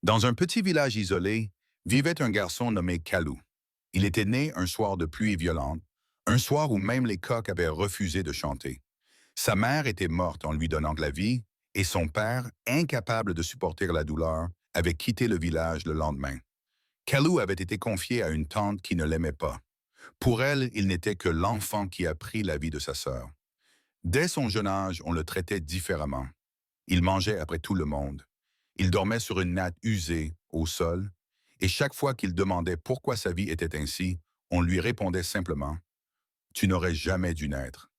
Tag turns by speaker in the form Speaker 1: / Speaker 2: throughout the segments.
Speaker 1: Dans un petit village isolé, vivait un garçon nommé Kalou. Il était né un soir de pluie violente, un soir où même les coqs avaient refusé de chanter. Sa mère était morte en lui donnant de la vie, et son père, incapable de supporter la douleur, avait quitté le village le lendemain. Kalou avait été confié à une tante qui ne l'aimait pas. Pour elle, il n'était que l'enfant qui a pris la vie de sa sœur. Dès son jeune âge, on le traitait différemment. Il mangeait après tout le monde. Il dormait sur une natte usée, au sol, et chaque fois qu'il demandait pourquoi sa vie était ainsi, on lui répondait simplement « Tu n'aurais jamais dû naître ».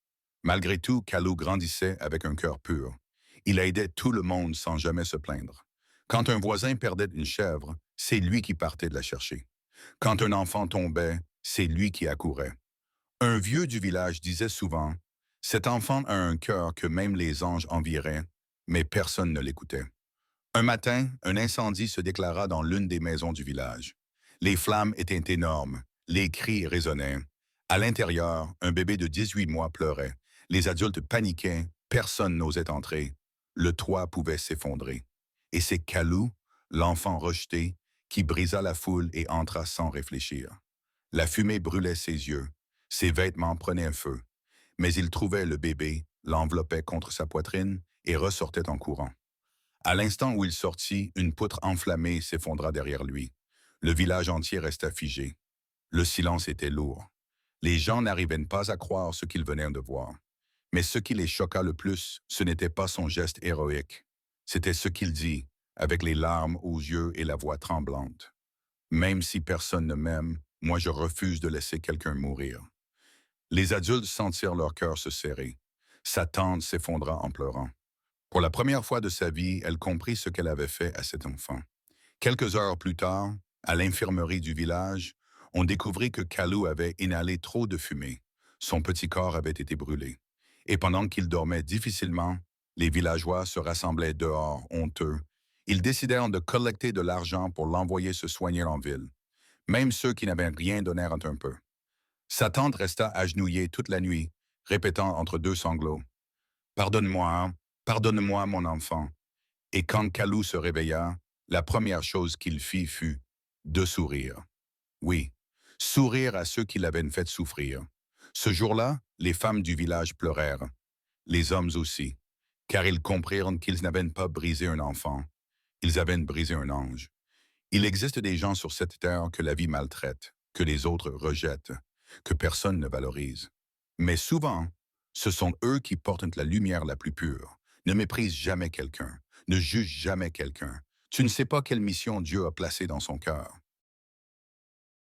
Speaker 1: Malgré tout, Kalou grandissait avec un cœur pur. Il aidait tout le monde sans jamais se plaindre. Quand un voisin perdait une chèvre, c'est lui qui partait de la chercher. Quand un enfant tombait, c'est lui qui accourait. Un vieux du village disait souvent « Cet enfant a un cœur que même les anges envieraient, mais personne ne l'écoutait ». Un matin, un incendie se déclara dans l'une des maisons du village. Les flammes étaient énormes, les cris résonnaient. À l'intérieur, un bébé de 18 mois pleurait. Les adultes paniquaient, personne n'osait entrer. Le toit pouvait s'effondrer. Et c'est Kalou, l'enfant rejeté, qui brisa la foule et entra sans réfléchir. La fumée brûlait ses yeux, ses vêtements prenaient feu. Mais il trouvait le bébé, l'enveloppait contre sa poitrine et ressortait en courant. À l'instant où il sortit, une poutre enflammée s'effondra derrière lui. Le village entier resta figé. Le silence était lourd. Les gens n'arrivaient pas à croire ce qu'ils venaient de voir. Mais ce qui les choqua le plus, ce n'était pas son geste héroïque. C'était ce qu'il dit, avec les larmes aux yeux et la voix tremblante. Même si personne ne m'aime, moi je refuse de laisser quelqu'un mourir. Les adultes sentirent leur cœur se serrer. Sa tante s'effondra en pleurant. Pour la première fois de sa vie, elle comprit ce qu'elle avait fait à cet enfant. Quelques heures plus tard, à l'infirmerie du village, on découvrit que Kalou avait inhalé trop de fumée. Son petit corps avait été brûlé. Et pendant qu'il dormait difficilement, les villageois se rassemblaient dehors, honteux. Ils décidèrent de collecter de l'argent pour l'envoyer se soigner en ville. Même ceux qui n'avaient rien donnèrent un peu. Sa tante resta agenouillée toute la nuit, répétant entre deux sanglots « Pardonne-moi, hein, pardonne-moi, mon enfant ». Et quand Kalou se réveilla, la première chose qu'il fit fut de sourire. Oui, sourire à ceux qui l'avaient fait souffrir. Ce jour-là, les femmes du village pleurèrent, les hommes aussi, car ils comprirent qu'ils n'avaient pas brisé un enfant, ils avaient brisé un ange. Il existe des gens sur cette terre que la vie maltraite, que les autres rejettent, que personne ne valorise. Mais souvent, ce sont eux qui portent la lumière la plus pure. Ne méprise jamais quelqu'un, ne juge jamais quelqu'un. Tu ne sais pas quelle mission Dieu a placée dans son cœur.